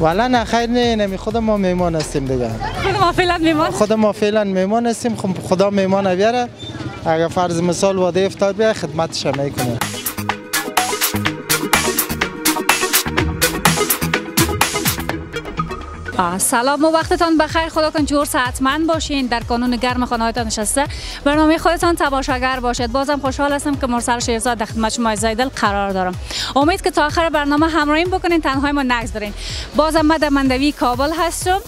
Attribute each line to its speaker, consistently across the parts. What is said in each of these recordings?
Speaker 1: والا نه خیر نه نمی خود ما میمان هستیم دیگه. خود ما فعلا میمان هستیم. خدا میمان بیاره. اگر فرض مثال واده افطار بیاره خدمتش میکنه.
Speaker 2: سلام و وقتتان بخیر. خدا کن جور صحتمند باشین. در کانون گرم خانه‌هایتان نشسته برنامه خودتان تماشاگر باشید. بازم خوشحال هستم که مرسل شیرزاد در خدمت شما زیدل قرار دارم. امید که تا آخر برنامه همراهیم بکنین، تنهایی ما نگذارین. بازم من در مندوی کابل هستم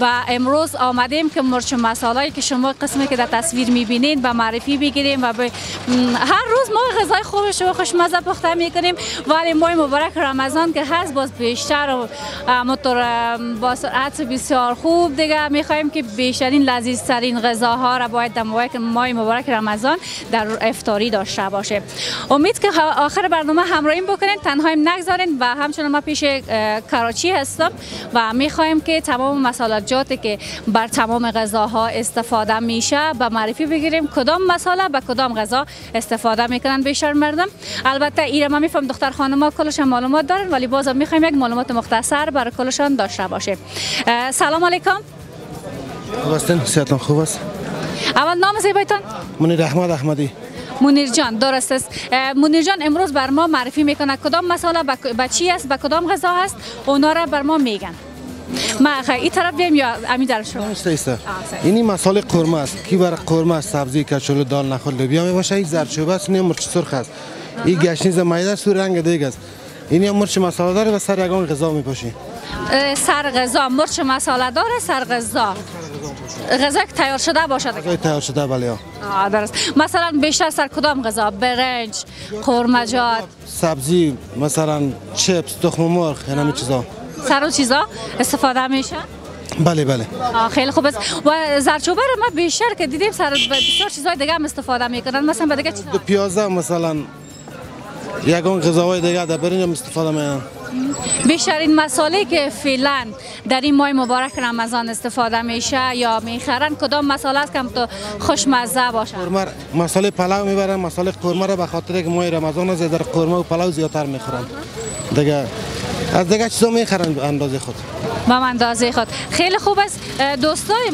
Speaker 2: و امروز آمدیم که مرچ مساله‌ای که شما قسمی که در تصویر می‌بینید به معرفی بگیریم و هر روز ما غذای خوبش و خوشمزه پخته می‌کنیم، ولی ماه مبارک رمضان که هست باز بیشتر و با سرعت بسیار خوب دیگه می‌خوایم که بیشترین لذیذترین غذاها را باید در ماه مبارک رمضان در افطاری داشته باشه. امید که آخر برنامه همراهیم بکنید، تنهاییم نگذارین. و همچنین ما پیش کراچی هستم و می‌خوایم که تمام مساله‌جاتی که بر تمام غذاها استفاده میشه به معرفی بگیریم، کدام مساله به کدام غذا استفاده میکنن بیشتر مردم. البته ایران ما میفهم دختر خانم‌ها کلشون معلومات دارن، ولی بازم میخوایم یک معلومات مختصر برای کلشون داشته باشه. سلام علیکم.
Speaker 1: خوب هستین؟ صحتتون خوب است؟
Speaker 2: اول نام زیبایتان؟
Speaker 1: منیر احمد احمدی.
Speaker 2: منیر جان، درست است. منیر جان امروز بر ما معرفی میکنه کدام مساله به چی است، به کدام غذا است، اونا را بر ما میگن. ما این طرف بیایم یا امی در شما؟
Speaker 1: اینی مساله قورمه است. کی برای قورمه سبزی کچالو دال نخل لوبیا می باشه. این زردچوبه است، این مرچ سرخ است. این گشنیز میده سور رنگ دیگه است. اینی مرچ مساله داره و سر یگان غذا میپاشی.
Speaker 2: سر غذا مرچ مساله داره، سر غذا غذا که تیار شده باشه.
Speaker 1: غذای تیار شده بله.
Speaker 2: درست. مثلا بیشتر سر کدام غذا؟ برنج، قورمه‌جات،
Speaker 1: سبزی، مثلا چپس، تخم مرغ، همین چیزا.
Speaker 2: سر اون چیزا استفاده میشه؟
Speaker 1: بله بله.
Speaker 2: خیلی خوب است. و زردچوبه رو ما بیشتر که دیدیم سر بسیار چیزهای دیگه هم استفاده میکنن. مثلا به دیگه چیزا؟
Speaker 1: پیازه مثلا یگان غذاهای دیگه در برنج هم استفاده میکنن.
Speaker 2: بیشترین مساله که فعلا در این ماه مبارک رمضان استفاده میشه یا میخرن کدام مساله است که تو خوشمزه باشه؟
Speaker 1: مساله پلاو میبرن. مساله قورمه را به خاطر که ماه رمضان است در قورمه و پلاو زیادتر میخورن. دیگه از دیگه چیزا میخرن به اندازه خود.
Speaker 2: به اندازه خود. خیلی خوب است. دوستای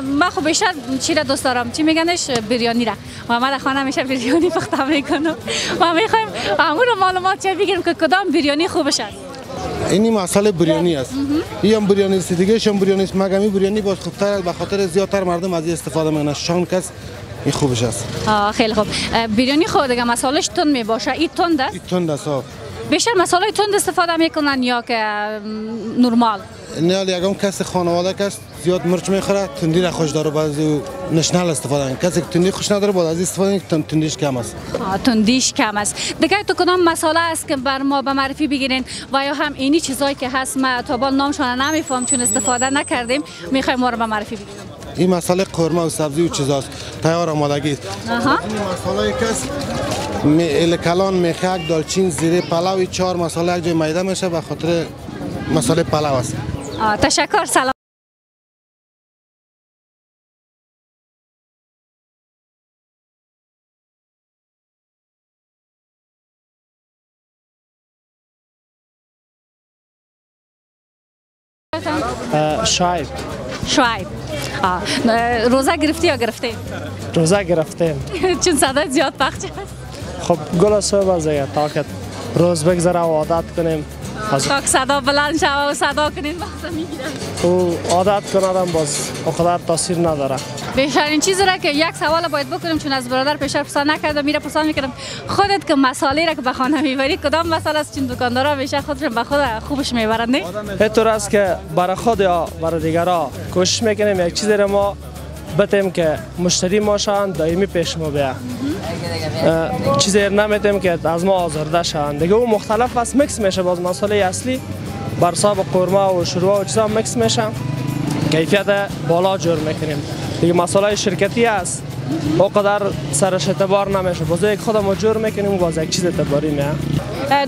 Speaker 2: من خب بیشتر چی را دوست دارم؟ چی میگنش؟ بریانی را. و من در خانه همیشه بریانی پخته میکنم. ما میخوایم همون معلومات چه بگیریم که کدام بریانی خوبش است.
Speaker 1: اینی مساله بریانی است. این هم بریانی است، دیگه شم بریانی است. مگه می بریانی باز خوبتر است به خاطر زیادتر مردم از این استفاده میکنن. شام کس این خوبش است.
Speaker 2: خیلی خوب. بریانی خود دیگه مسالش تند می باشه. این تند است.
Speaker 1: این تند است.
Speaker 2: بیشتر مساله تند استفاده میکنن یا که نرمال؟
Speaker 1: نه یگان کسی خانواده کس زیاد مرچ میخوره، تندی را خوش داره، بعضی نشنال استفاده میکنه. کسی که تندی خوش نداره باز از استفاده میکنه تندیش کم است.
Speaker 2: تندیش کم است. دیگه تو کدام مساله است که بر ما به معرفی بگیرین و یا هم اینی چیزایی که هست ما تا بال نامشون نمیفهم چون استفاده نکردیم میخوایم ما رو به معرفی بگیریم.
Speaker 1: این مساله قورمه و سبزی و چیزاست تیار آمادگی است. این مساله کس کلان، میخک، دالچین، زیره، پلاو، 4 مساله یک جای میده میشه به خاطر مساله پلاو است.
Speaker 2: تشکر. سلام.
Speaker 3: شعیب.
Speaker 2: شعیب. روزه گرفتی یا گرفتیم؟
Speaker 3: روزه گرفتیم.
Speaker 2: چون صدای زیاد پخش هست.
Speaker 3: خب گل صبح از دیگه تا که روز بگذره و عادت کنیم.
Speaker 2: تا که صدا بلند شوه و صدا کنین وقتا میگیرم.
Speaker 3: او عادت کنادم باز اخدار تاثیر نداره.
Speaker 2: بیشترین چیزی را که یک سوال باید بکنیم چون از برادر پیشتر پرسان نکردم میره پرسان میکردم خودت که مساله را که به خانه میبری کدام مساله است؟ چون دکاندارا بیشتر خودشون به خود خوبش میبرند نه؟
Speaker 3: اینطور است که برای خود یا برای دیگران کوشش میکنیم یک چیزی را ما بتیم که مشتری ما شوند دائمی پیش ما بیاد. چیزی نمیتیم که از ما آزرده شوند. دیگه او مختلف است، میکس میشه. باز مساله اصلی بر حساب قورمه و شوربه و چیزا میکس میشه، کیفیت بالا جور میکنیم. دیگه مساله شرکتی است اونقدر سرش اعتبار نمیشه. باز یک خودمون جور میکنیم باز یک چیز اعتباری میاد.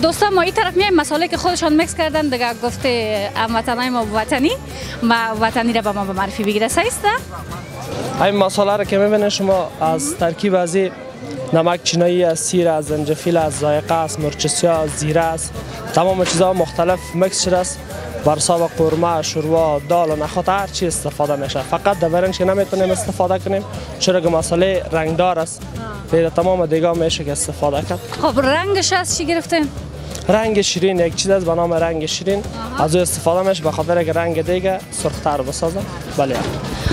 Speaker 2: دوستان ما این طرف میایم مساله که خودشان میکس کردن دیگه گفته هموطنای ما وطنی را به ما به معرفی بگیره. صحیح است؟
Speaker 3: این مساله را که میبینید شما از ترکیب از نمک چینایی است، سیر است، زنجفیل است، ذائقه است، مرچ سیاه، زیره است، تمام چیزها مختلف مکس شده است بر حساب قورمه، شوروا، دال و نخود هر چی استفاده میشه. فقط در برنج که نمیتونیم استفاده کنیم چرا که مسئله رنگدار است. در تمام دیگه میشه که استفاده کرد.
Speaker 2: خب رنگش از چی گرفتین؟
Speaker 3: رنگ شیرین یک چیز است به نام رنگ شیرین. از او استفاده میشه به خاطر که رنگ دیگه سرختر بسازه. بله.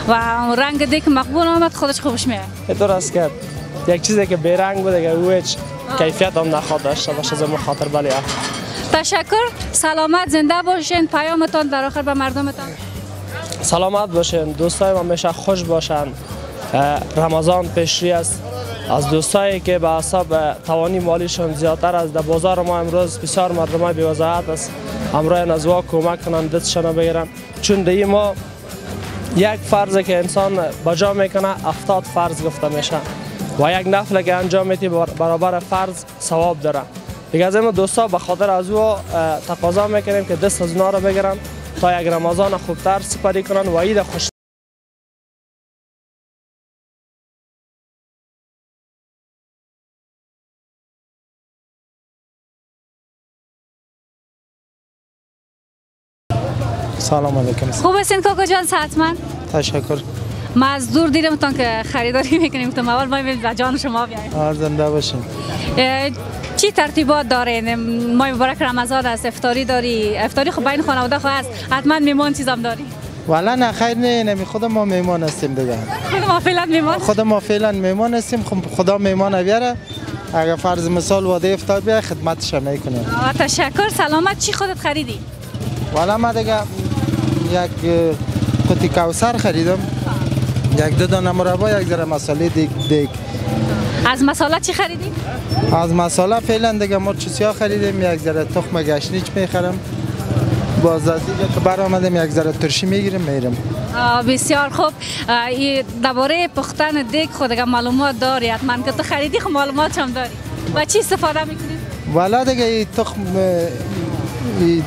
Speaker 2: و رنگ دیگه مقبول آمد خودش خوبش میاد.
Speaker 3: اینطور است که یک چیزی که بی رنگ بوده که او هیچ کیفیت هم نخواد داشته باشه از خاطر. بله.
Speaker 2: تشکر. سلامت زنده باشین. پیامتان در آخر به مردمتان.
Speaker 3: سلامت باشین. دوستای ما همیشه خوش باشن. رمضان پیشری است. از دوستایی که به حساب توانی مالیشون زیادتر است در بازار ما امروز بسیار مردمای بی‌وضاحت است. امروز نزوا کمک کنن دستشون بگیرن چون دی ما یک فرض که انسان بجا میکنه 70 فرض گفته میشه و یک نفل که انجام میدی برابر فرض ثواب داره. دیگه از این دوستا به خاطر از او تقاضا میکنیم که دست از اونا رو بگیرن تا یک رمضان خوبتر سپری کنن و عید خوش.
Speaker 4: سلام علیکم.
Speaker 2: خوب هستین کاکا جان؟ صحتمند؟
Speaker 4: تشکر.
Speaker 2: ما از دور دیدمتون که خریداری میکنیم تو اول ما جان شما بیایم.
Speaker 4: زنده باشین.
Speaker 2: چی ترتیبات دارین؟ ماه مبارک رمضان است، افطاری داری؟ افطاری خب بین خانواده خو هست، حتما میمان چیزام داری؟
Speaker 4: والا نه خیر نه، نمی خود ما میمان هستیم دیگه.
Speaker 2: خود ما
Speaker 4: فعلا میمان هستیم. خدا میمان بیاره. اگر فرض مثال واده افطار بیاره خدمتش میکنیم.
Speaker 2: تشکر. سلامت. چی خودت خریدی؟
Speaker 4: والا ما دیگه یک قطعه کوثر خریدم. یک دو دانه مربا، یک ذره مساله دیگ.
Speaker 2: از مساله چی خریدی؟
Speaker 4: از مساله فعلا دیگه مرچ سیاه خریدیم، یک ذره تخم گشنیج میخرم. باز از دیگه که برآمدیم یک ذره ترشی میگیریم میرم.
Speaker 2: بسیار خوب. درباره پختن دیگ خود دیگه معلومات داری؟ حتما که تو خریدی خب معلومات هم داری. و چی استفاده میکنی؟
Speaker 4: والا دیگه تخم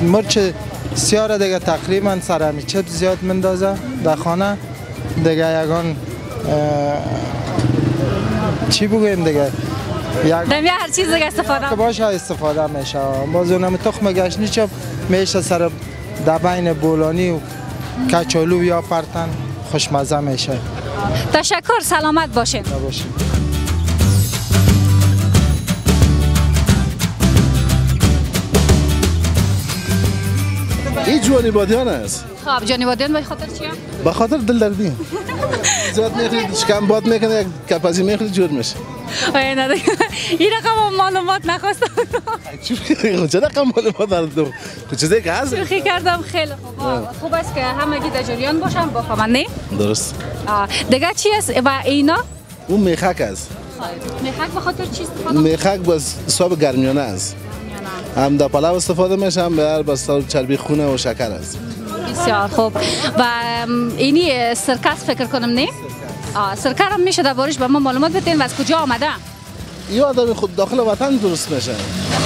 Speaker 4: مرچ سیاه را دیگه تقریبا سر همی چپ زیاد مندازه در خانه دیگه. یگان چی بگویم دیگه
Speaker 2: دمیه هر چیز دیگه استفاده
Speaker 4: باشه استفاده میشه. باز اونم تخم گشنی چپ میشه سر در بین بولانی و کچالو یا پرتن خوشمزه میشه.
Speaker 2: تشکر. سلامت باشین.
Speaker 5: این جوانی بادیان است.
Speaker 2: خب جوانی بادیان به خاطر چیه؟
Speaker 5: به خاطر دل دردی. زیاد میخورید شکم باد میکنه یک کپازی میخورید جور میشه.
Speaker 2: نه این رقم معلومات نخواستم.
Speaker 5: چه رقم معلومات ندارم. چیزی که هست.
Speaker 2: شوخی کردم. خیلی خوب است که همگی در جریان باشن با خبرنی.
Speaker 5: درست.
Speaker 2: دیگه چی است و اینا؟
Speaker 5: اون میخک است.
Speaker 2: میخک به خاطر چی استفاده؟
Speaker 5: میخک باز حساب گرمیانه است. هم در پلاو استفاده میشه هم به باز چربی خونه و شکر است.
Speaker 2: بسیار خوب. و اینی سرکه فکر کنم نه؟ سرکه هم میشه دربارش به ما معلومات بدین و از کجا آمده؟
Speaker 5: این آدم خود داخل وطن درست میشه.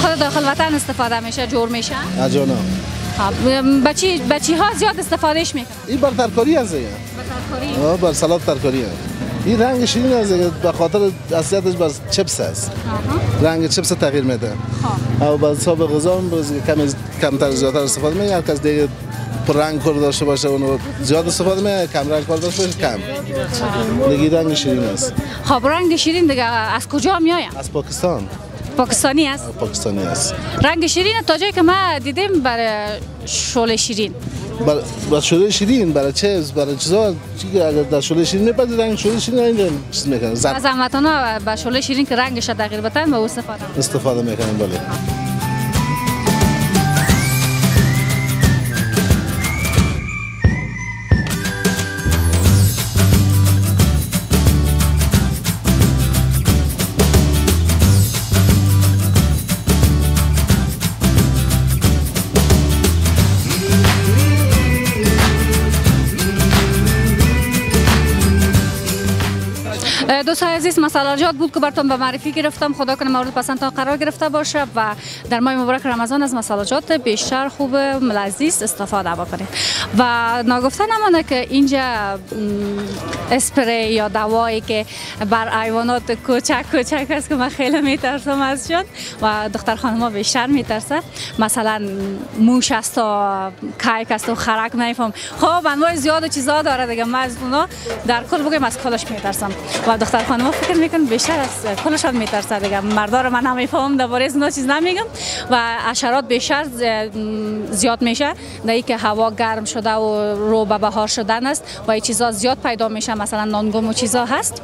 Speaker 2: خود داخل وطن استفاده میشه، جور میشه؟
Speaker 5: اجانا.
Speaker 2: بچی ها زیاد استفادهش میکنن.
Speaker 5: این بر ترکاری است دیگه.
Speaker 2: بر ترکاری؟
Speaker 5: بر سالاد ترکاری است. این رنگ شیرین است به خاطر اصلیتش بر چپس است. رنگ چپس تغییر میده. او با حساب غذا کمتر زیادتر استفاده میکنه. هر کس دیگه پر رنگ کار داشته باشه اونو زیاد استفاده میکنه، کم رنگ کار داشته باشه کم. دیگه رنگ شیرین است.
Speaker 2: خب رنگ شیرین دیگه از کجا میآید؟
Speaker 5: از پاکستان.
Speaker 2: پاکستانی است.
Speaker 5: پاکستانی است.
Speaker 2: رنگ شیرین تا جایی که ما دیدیم برای شوله شیرین.
Speaker 5: برای شوله شیرین برای چیزا اگر در شوله شیرین میپرد رنگ شوله شیرین اینجا چیز میکنه.
Speaker 2: از هموطنا با شوله شیرین که رنگش تغییر بدن و
Speaker 5: استفاده میکنن. بله.
Speaker 2: دوستان عزیز مساله جات بود که براتون به معرفی گرفتم. خدا کنه مورد پسندتان قرار گرفته باشه و در ماه مبارک رمضان از مساله جات بیشتر خوب لذیذ استفاده بکنید. و نگفته نمانه که اینجا اسپری یا دوایی که بر حیوانات کوچک است که من خیلی میترسم ازشون و دختر خانم بیشتر میترسه. مثلا موش است و کایک است و خرک نمیفهم. خب انواع زیاد چیزا داره دیگه. من از اونا در کل بگم از کلش میترسم و دختر خانم فکر میکن بیشتر از کلشان میترسه دیگه. مردا رو من نمیفهم درباره از اونا چیز نمیگم و حشرات بیشتر زیاد میشه در اینکه هوا گرم شده و رو به بهار شدن است و این چیزا زیاد پیدا میشه. مثلا نانگم و چیزا هست.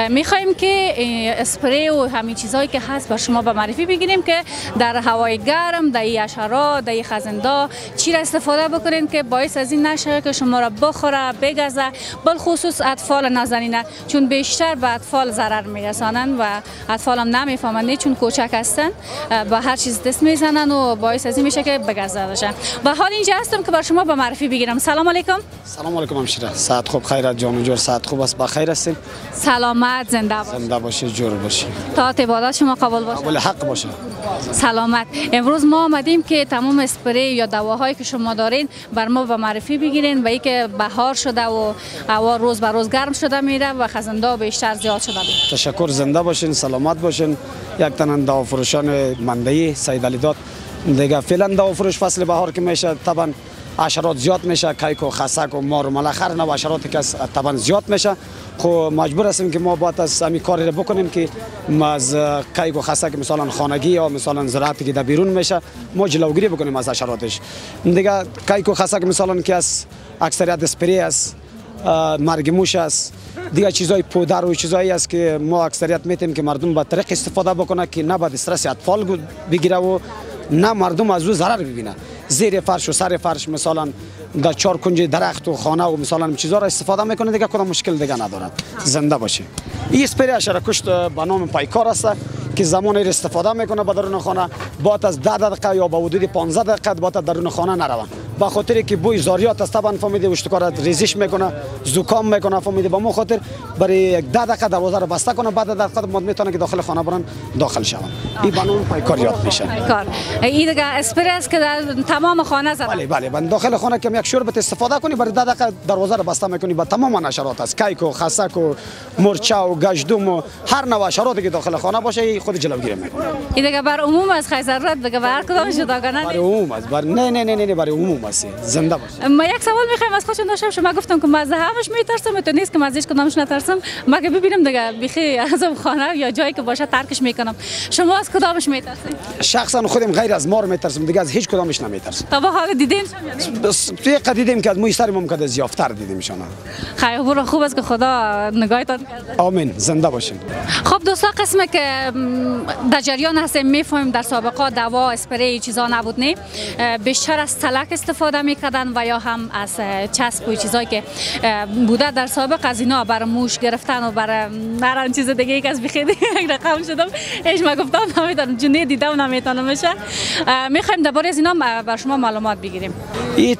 Speaker 2: میخوایم که اسپری و همین چیزایی که هست با شما به معرفی بگیریم که در هوای گرم در این حشرات در این خزنده چی را استفاده بکنین که باعث از این نشه که شما را بخوره بگزه. بالخصوص اطفال نازنینه چون بیشتر به اطفال ضرر میرسانن و اطفال هم نمیفهمن چون کوچک هستن با هر چیز دست میزنن و باعث از این میشه که بگزه بشه. و حال اینجا هستم که بر شما به معرفی بگیرم. سلام علیکم.
Speaker 6: سلام علیکم همشیره. ساعت خوب خیرت جان و جور. ساعت خوب است بخیر هستین.
Speaker 2: سلامت زنده باشید.
Speaker 6: زنده باشید جور باشید.
Speaker 2: تا عبادت شما قبول باشه.
Speaker 6: قبول حق باشه.
Speaker 2: سلامت. امروز ما آمدیم که تمام اسپری یا دواهایی که شما دارین بر ما به معرفی بگیرین و اینکه بهار شده و هوا روز به روز گرم شده میره و خزنده بیشتر زیاد شده میره.
Speaker 6: تشکر. زنده باشین سلامت باشین. یک تن دوا فروشان مندهی سید علی داد دیگه فعلا دوا فروش فصل بهار که میشه طبعا حشرات زیاد میشه. کیک و خسک و مار و ملخ هر نوع حشراتی که طبعا زیاد میشه. خب مجبور هستیم که ما باید از همین کاری رو بکنیم که از کیک و خسک مثلا خانگی یا مثلا زراعتی که در بیرون میشه ما جلوگیری بکنیم از حشراتش. دیگه کیک و خسک مثلا که از اکثریت اسپری است، مرگ موش است، دیگه چیزای پودر و چیزایی است که ما اکثریت میتیم که مردم با طریق استفاده بکنه که نه بعد استرس اطفال بگیره و نه مردم از او ضرر ببینه. زیر فرش و سر فرش مثلا در چهار کنج درخت و خانه و مثلا چیزا را استفاده میکنه دیگه کدام مشکل دیگه نداره. زنده باشه. این اسپری حشره کشت به نام پیکار است که زمانی استفاده میکنه به درون خانه باید از 10 دقیقه یا با حدود 15 دقیقه باید درون خانه نروند به خاطر که بوی زاریات است. طبعا فهمیده اشتکار ریزش میکنه زکام میکنه فهمیده با مو خاطر برای 10 دقیقه دروازه رو بسته کنه بعد 10 دقیقه بعد میتونه که داخل خانه برن داخل شون. این به نام پیکار یاد میشه.
Speaker 2: پیکار این دیگه اسپری است که در تمام خانه زده.
Speaker 6: بله داخل خانه که یک شوربت استفاده کنی برای 10 دقیقه دروازه رو بسته میکنی با تمام حشرات است. کیک و خسک و مرچه و گشدم و هر نوع حشراتی که داخل خانه باشه خود جلوگیری میکنه.
Speaker 2: این دیگه بر عموم از خیزرات دیگه بر کدام جداگانه
Speaker 6: برای عموم است. نه برای عموم است. زنده باشه.
Speaker 2: ما یک سوال میخوایم از خودتون داشتم. شما گفتم که من همش میترسم تو نیست که من از هیچ کدامش نترسم مگه ببینم دیگه بیخی از خانه یا جایی که باشه ترکش میکنم. شما از کدامش میترسید؟
Speaker 6: شخصا خودم غیر از مار میترسم دیگه از هیچ کدامش نمیترسم.
Speaker 2: تا به حال دیدین
Speaker 6: بس توی قدیدیم که از موی سر ممکن زیافتر دیدیم شما.
Speaker 2: خیر خوب است که خدا نگاهتان کرده.
Speaker 6: آمین. زنده باشین.
Speaker 2: خب دوستا قسمه که در جریان هستیم میفهمیم در سابقه دوا اسپری چیزا نبود نه بیشتر از تلک استفاده میکردن و یا هم از چسب و چیزایی که بوده در سابق از اینا برای موش گرفتن و برای هر چیز دیگه که از بخیر یک رقم شدم هیچ ما گفتم نمیدونم جنی دیدم نمیتونم میشه. میخوایم درباره از اینا بر شما معلومات بگیریم.
Speaker 6: این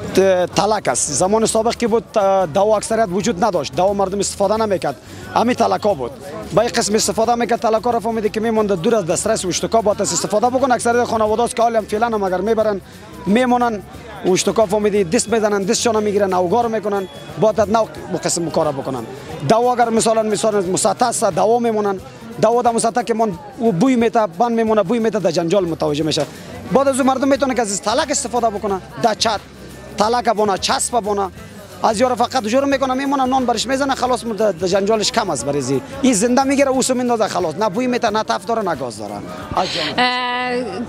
Speaker 6: تلک است. زمان سابق که بود دوا اکثریت وجود نداشت. دوا مردم استفاده نمیکرد. همین تلکا بود. با این قسم استفاده میکرد تلکا را فهمیده که میموند دور از دسترس و اشتکا باید استفاده بکن. اکثریت خانواده است که حالا فعلا هم اگر میبرن میمونن و اشتکا فهمیده دست میزنن دستشان میگیرن اوگار میکنن باید نو قسم کار بکنن. دوا اگر مثلا مسطح است دوا میمونن دوا در مسطح که من بوی میته بند میمونه بوی میته در جنجال متوجه میشه. بعد از مردم میتونه که از تلک استفاده بکنه. در چت تلک بونه چسب بونه از یارو فقط جور میکنه میمونه نان برش میزنه خلاص جنجالش کم است بریزی. این زنده میگیره اوسو میندازه خلاص نه بوی میته نه تف داره نه گاز داره.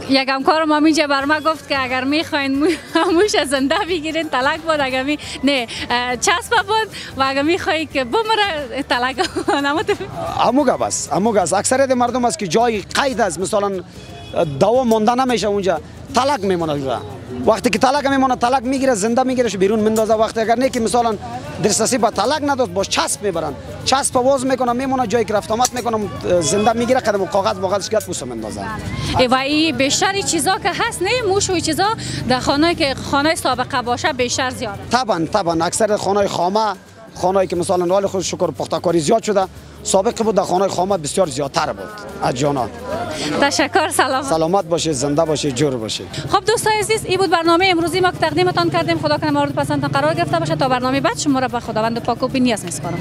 Speaker 2: یک همکار ما اینجا بر ما گفت که اگر میخواین موش زنده بگیرین تلک بود اگر نه چسب بود و اگر میخوای که بمره تلک نموت. اموگ است
Speaker 6: اکثریت مردم است که جای قید است مثلا دوا مونده نمیشه اونجا تلک میمونه. وقتی که تلک میمونه تلک میگیره زنده میگیرش بیرون میندازه. وقتی اگر نه که مثلا دسترسی با تلک نداشت باش چسب میبرن چسب واز میکنه میمونه جایی که رفت آمد میکنه زنده میگیره قدم کاغذش گرد پوسو میندازه.
Speaker 2: و این بیشتر چیزا که هست نه موش و چیزا در خانه که خانه سابقه باشه بیشتر زیاد.
Speaker 6: طبعا اکثر خانه خامه خانه‌ای که مثلا نوال خود شکر پخته کاری زیاد شده، سابق بود در خانه خامت بسیار زیادتر بود از جانا.
Speaker 2: تشکر.
Speaker 6: سلامت باشید، زنده باشید، جور باشید.
Speaker 2: خب دوستای عزیز، این بود برنامه امروزی ما که تقدیمتان کردیم. خدا کنه مورد پسندتان قرار گرفته باشه. تا برنامه بعد شما را به خداوند پاک و بی نیاز میسپارم.